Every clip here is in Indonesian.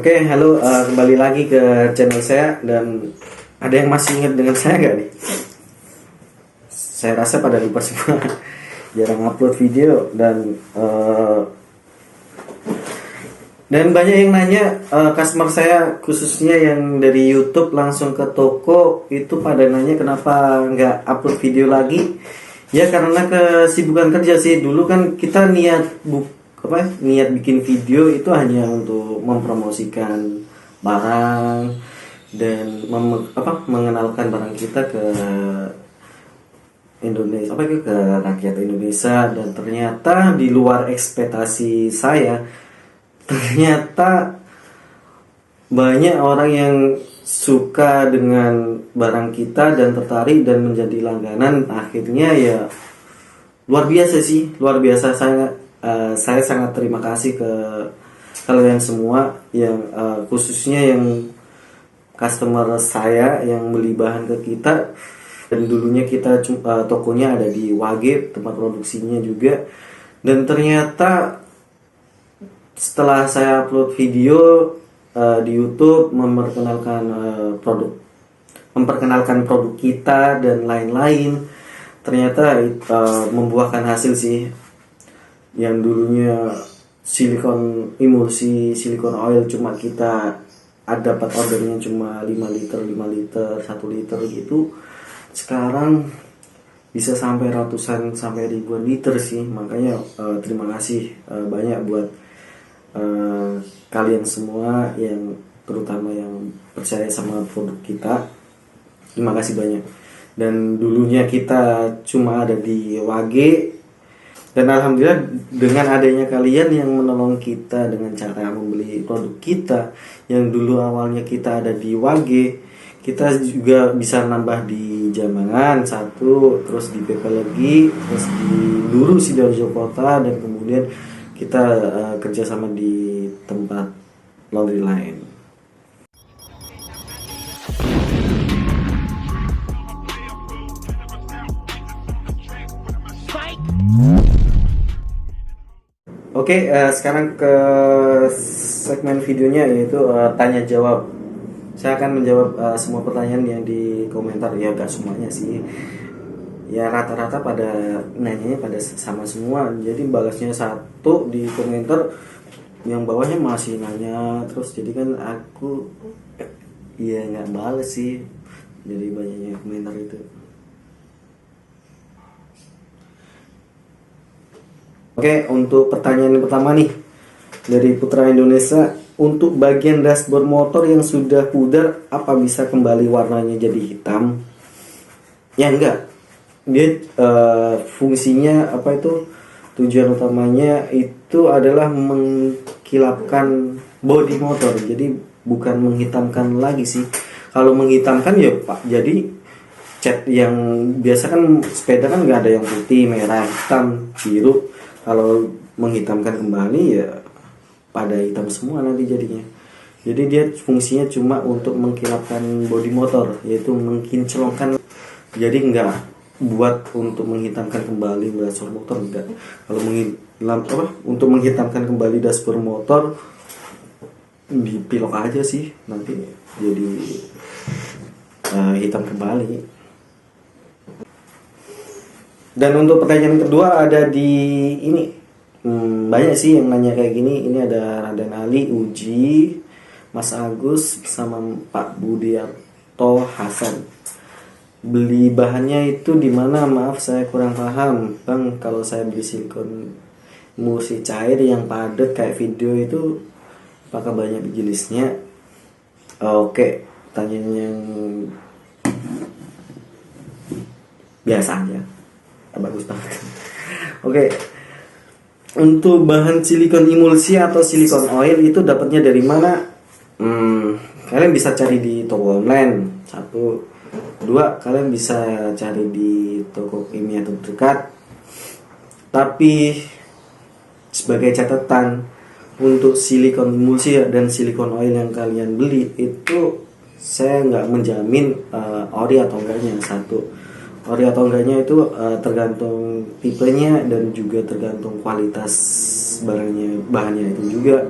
Oke, halo, kembali lagi ke channel saya. Dan ada yang masih ingat dengan saya nggak nih? Saya rasa pada lupa semua. Jarang upload video dan banyak yang nanya, customer saya khususnya yang dari YouTube langsung ke toko itu pada nanya kenapa nggak upload video lagi. Ya karena kesibukan kerja sih. Dulu kan kita niat bikin video itu hanya untuk mempromosikan barang dan mengenalkan barang kita ke Indonesia, ke rakyat Indonesia. Dan ternyata di luar ekspektasi saya, ternyata banyak orang yang suka dengan barang kita dan tertarik dan menjadi langganan. Akhirnya ya luar biasa sih, luar biasa. Saya sangat terima kasih ke kalian semua yang khususnya yang customer saya yang beli bahan ke kita. Dan dulunya kita tokonya ada di Wage, tempat produksinya juga. Dan ternyata setelah saya upload video di YouTube memperkenalkan produk kita dan lain-lain, ternyata membuahkan hasil sih. Yang dulunya emulsi silikon oil cuma kita dapat ordernya cuma 5 liter, 1 liter gitu, sekarang bisa sampai ratusan sampai ribuan liter sih. Makanya terima kasih banyak buat kalian semua, yang terutama yang percaya sama produk kita. Terima kasih banyak. Dan dulunya kita cuma ada di Wage, dan alhamdulillah dengan adanya kalian yang menolong kita dengan cara membeli produk kita, yang dulu awalnya kita ada di Wage, kita juga bisa nambah di Jambangan 1, terus di Pepelegi, terus di Duru Sidoarjo Kota, dan kemudian kita kerjasama di tempat laundry lain. Oke, sekarang ke segmen videonya, yaitu tanya jawab. Saya akan menjawab semua pertanyaan yang di komentar. Ya gak semuanya sih, ya rata-rata pada nanyanya pada sama semua. Jadi balasnya satu di komentar, yang bawahnya masih nanya terus. Jadi kan aku ya nggak balas sih, jadi banyaknya komentar itu. Oke, untuk pertanyaan yang pertama nih dari Putra Indonesia, untuk bagian dashboard motor yang sudah pudar, apa bisa kembali warnanya jadi hitam? Ya enggak, dia fungsinya tujuan utamanya itu adalah mengkilapkan bodi motor, jadi bukan menghitamkan lagi sih. Kalau menghitamkan ya Pak, jadi cat yang biasa kan sepeda kan nggak ada yang putih, merah, hitam, biru. Kalau menghitamkan kembali ya pada hitam semua nanti jadinya. Jadi dia fungsinya cuma untuk mengkilapkan bodi motor, yaitu mengkinclongkan. Jadi enggak buat untuk menghitamkan kembali dashboard motor, enggak. Kalau untuk menghitamkan kembali dashboard motor, dipilok aja sih, nanti jadi hitam kembali. Dan untuk pertanyaan kedua ada di ini, banyak sih yang nanya kayak gini. Ini ada Raden Ali, Uji, Mas Agus, sama Pak Budiarto Hasan. Beli bahannya itu di mana? Maaf saya kurang paham Bang. Kalau saya beli silikon emulsi cair yang padat kayak video itu, apakah banyak jenisnya? Oke, pertanyaan yang biasa aja, bagus banget. Oke, untuk bahan silikon emulsi atau silikon oil itu dapatnya dari mana? Kalian bisa cari di toko online. 1, 2, kalian bisa cari di toko kimia terdekat. Tapi sebagai catatan, untuk silikon emulsi dan silikon oil yang kalian beli itu saya nggak menjamin ori atau enggaknya. Ori atau enggaknya itu tergantung tipenya dan juga tergantung kualitas bahannya itu juga.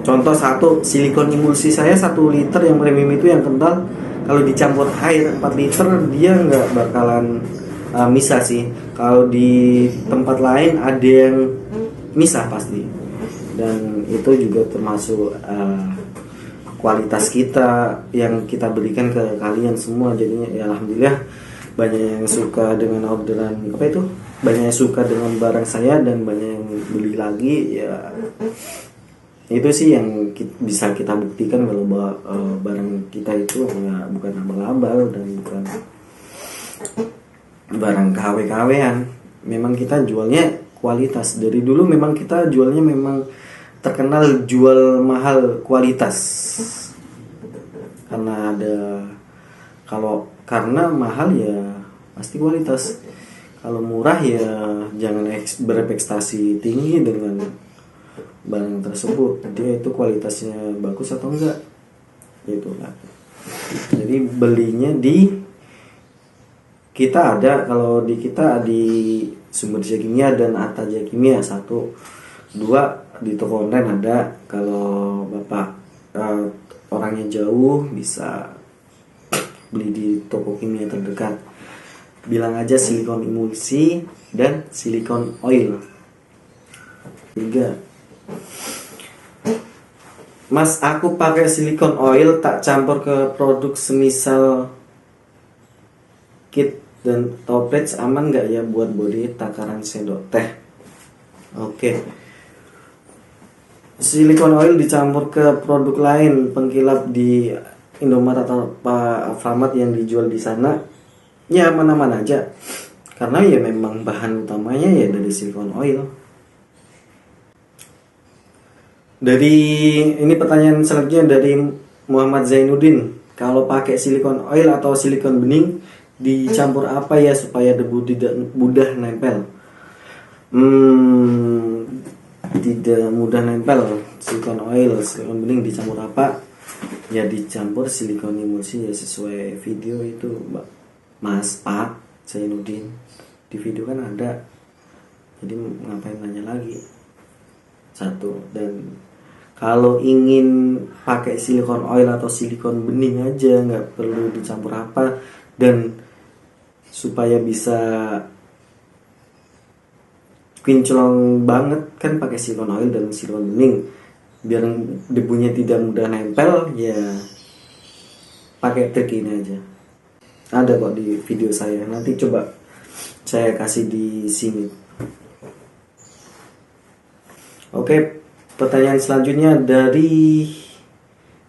Contoh satu, silikon emulsi saya 1 liter yang premium itu yang kental, kalau dicampur air 4 liter dia nggak bakalan misah sih. Kalau di tempat lain ada yang misah pasti. Dan itu juga termasuk kualitas kita yang kita berikan ke kalian semua. Jadinya ya alhamdulillah banyak yang suka dengan orderan banyak yang suka dengan barang saya dan banyak yang beli lagi ya. Itu sih yang bisa kita buktikan kalau barang kita itu ya bukan abal-abal dan bukan barang KW-KW-an. Memang kita jualnya kualitas. Dari dulu memang kita jualnya memang terkenal jual mahal kualitas. Karena mahal ya pasti kualitas. Kalau murah ya jangan berepekstasi tinggi dengan barang tersebut, dia itu kualitasnya bagus atau enggak gitu lah. Jadi belinya kalau di kita di Sumber Jaya Kimia dan Atta Jaya Kimia 1, 2 di toko online ada. Kalau bapak orangnya jauh bisa beli di toko kimia terdekat, bilang aja silikon emulsi dan silikon oil. 3, Mas, aku pakai silikon oil tak campur ke produk semisal kit dan toplets, aman nggak ya buat body takaran sendok teh? Oke. Silikon oil dicampur ke produk lain pengkilap di Indomaret atau Pak Alfamart yang dijual di sana, ya aman-aman aja. Karena ya memang bahan utamanya ya dari silikon oil. Ini pertanyaan selanjutnya dari Muhammad Zainuddin. Kalau pakai silikon oil atau silikon bening dicampur apa ya supaya debu tidak mudah nempel? Tidak mudah nempel. Silikon oil, silikon bening dicampur apa? Ya dicampur silikon emulsi ya sesuai video itu, Mas Pak Zainuddin. Di video kan ada. Jadi ngapain nanya lagi? 1. Dan kalau ingin pakai silikon oil atau silikon bening aja, nggak perlu dicampur apa, dan supaya bisa kinclong banget kan pakai silikon oil dan silikon bening, biar debunya tidak mudah nempel ya pakai trik ini aja. Ada kok di video saya, nanti coba saya kasih di sini. Oke, pertanyaan selanjutnya dari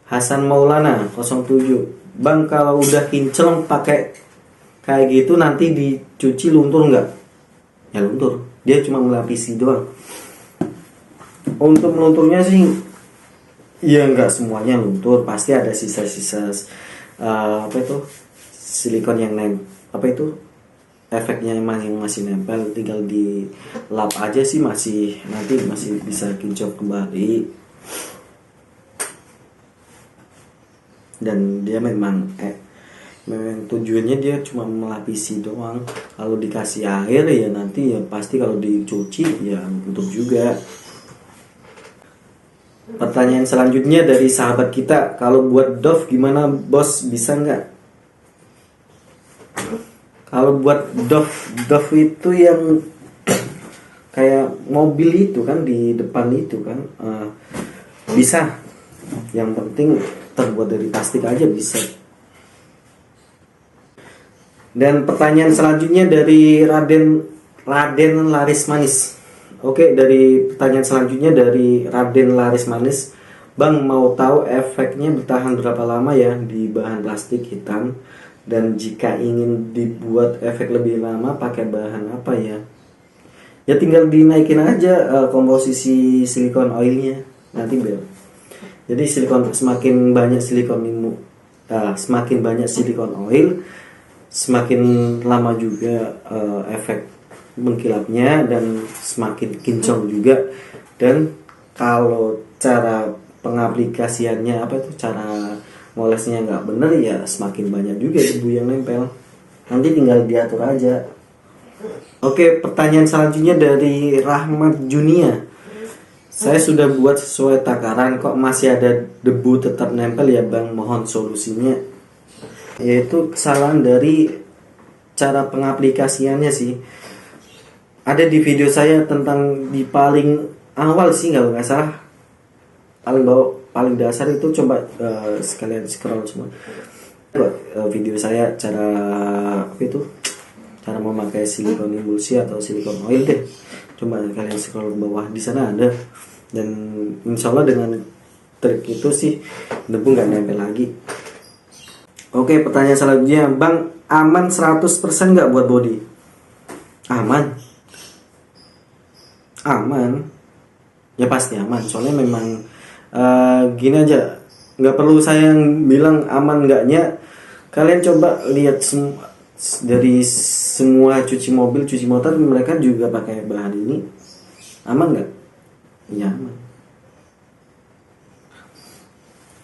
Hasan Maulana 07. Bang, kalau udah kinclong pakai kayak gitu nanti dicuci luntur nggak? Ya luntur, dia cuma melapisi doang. Untuk melunturnya sih ya nggak semuanya luntur, pasti ada sisa-sisa silikon yang efeknya yang masih nempel, tinggal di lap aja sih, nanti masih bisa kinclong kembali. Dan dia memang tujuannya dia cuma melapisi doang. Kalau dikasih air ya nanti ya pasti kalau dicuci ya luntur juga. Pertanyaan selanjutnya dari sahabat kita, kalau buat Dove gimana bos, bisa nggak? Kalau buat Dove itu yang kayak mobil itu kan, di depan itu kan, bisa. Yang penting terbuat dari plastik aja bisa. Dan pertanyaan selanjutnya dari Raden Laris Manis. Oke, dari pertanyaan selanjutnya dari Raden Laris Manis. Bang, mau tahu efeknya bertahan berapa lama ya di bahan plastik hitam? Dan jika ingin dibuat efek lebih lama pakai bahan apa ya? Ya tinggal dinaikin aja komposisi silikon oilnya nanti Bel. Jadi semakin banyak silikon oil, semakin lama juga efek mengkilapnya dan semakin kinclong juga. Dan kalau cara pengaplikasiannya cara ngolesnya nggak bener ya semakin banyak juga debu yang nempel. Nanti tinggal diatur aja. Oke, pertanyaan selanjutnya dari Rahmat Junia. Saya sudah buat sesuai takaran kok masih ada debu tetap nempel ya bang, mohon solusinya. Yaitu kesalahan dari cara pengaplikasiannya sih. Ada di video saya tentang di paling awal sih kalau nggak salah, paling bawah paling dasar itu coba sekalian scroll semua. Video saya cara apa itu, cara memakai silikon emulsi atau silikon oil deh. Coba kalian scroll ke bawah, di sana ada. Dan insya Allah dengan trik itu sih debu nggak nempel lagi. Oke, pertanyaan selanjutnya, bang, aman 100% nggak buat body? Aman. Aman. Ya pasti aman. Soalnya memang gini aja, nggak perlu saya yang bilang aman nggaknya. Kalian coba lihat dari semua cuci mobil, cuci motor, mereka juga pakai bahan ini. Aman nggak? Ya aman.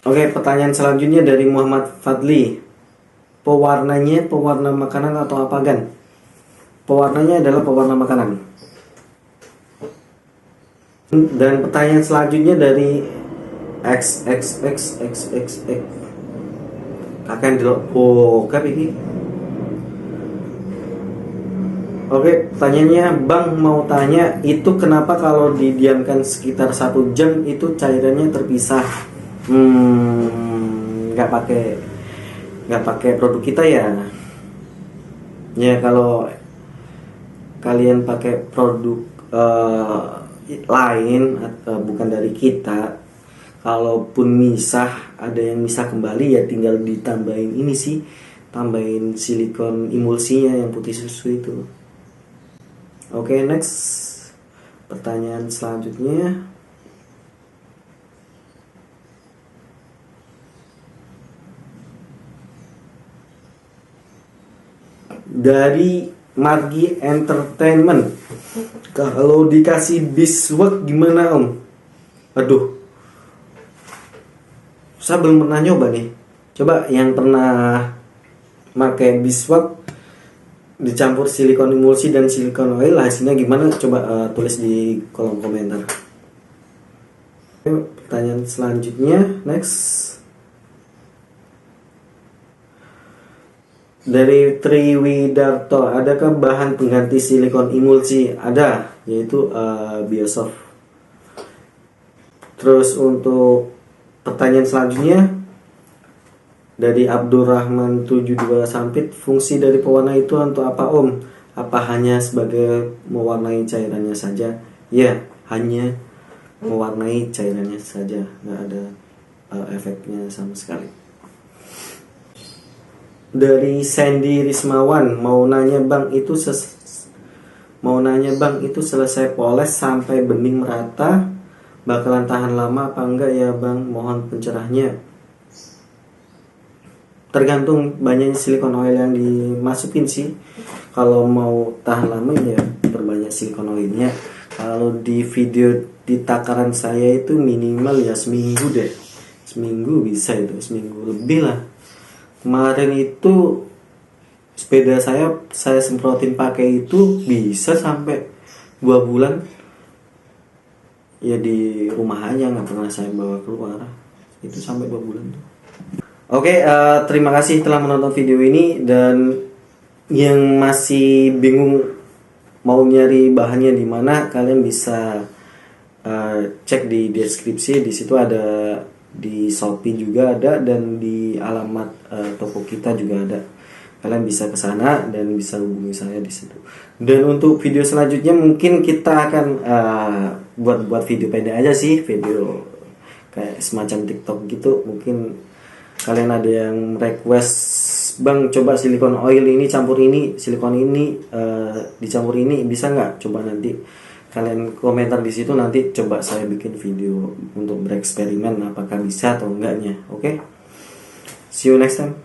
Oke, pertanyaan selanjutnya dari Muhammad Fadli. Pewarnanya pewarna makanan atau apa gan? Pewarnanya adalah pewarna makanan. Dan pertanyaan selanjutnya dari XXXXXX. Kakak delok bokep iki. Oke, pertanyaannya, bang mau tanya, itu kenapa kalau didiamkan sekitar 1 jam itu cairannya terpisah? Nggak pakai produk kita ya. Ya kalau kalian pakai produk lain bukan dari kita, kalaupun misah, ada yang misah kembali ya tinggal ditambahin ini sih, tambahin silikon emulsinya yang putih susu itu. Oke, next. Pertanyaan selanjutnya dari Margi Entertainment. Kalau dikasih biswak gimana om? Aduh, saya belum pernah nyoba nih. Coba yang pernah pakai biswak dicampur silikon emulsi dan silikon oil, hasilnya gimana? Coba tulis di kolom komentar. Pertanyaan selanjutnya, next. Dari Triwidarto, adakah bahan pengganti silikon emulsi? Ada, yaitu Biosoft. Terus untuk pertanyaan selanjutnya dari Abdurrahman 72 Sampit, fungsi dari pewarna itu untuk apa om? Apa hanya sebagai mewarnai cairannya saja? Ya, hanya mewarnai cairannya saja, nggak ada efeknya sama sekali. Dari Sandy Rismawan, mau nanya bang itu selesai poles sampai bening merata bakalan tahan lama apa enggak ya bang, mohon pencerahnya. Tergantung banyaknya silikon oil yang dimasukin sih. Kalau mau tahan lama ya perbanyak silikon oilnya. Kalau di video di takaran saya itu minimal ya seminggu deh, seminggu bisa, itu seminggu lebih lah. Kemarin itu sepeda saya semprotin pakai itu bisa sampai 2 bulan. Ya di rumah aja, nggak pernah saya bawa keluar. Itu sampai 2 bulan tuh. Oke, terima kasih telah menonton video ini. Dan yang masih bingung mau nyari bahannya di mana, kalian bisa cek di deskripsi. Di situ ada, di Shopee juga ada, dan di alamat toko kita juga ada. Kalian bisa ke sana dan bisa hubungi saya di situ. Dan untuk video selanjutnya mungkin kita akan buat video pendek aja sih, video kayak semacam TikTok gitu. Mungkin kalian ada yang request, bang coba silikon oil ini campur ini, silikon ini dicampur ini, bisa nggak? Coba nanti kalian komentar di situ, nanti coba saya bikin video untuk bereksperimen apakah bisa atau enggaknya. Oke, see you next time.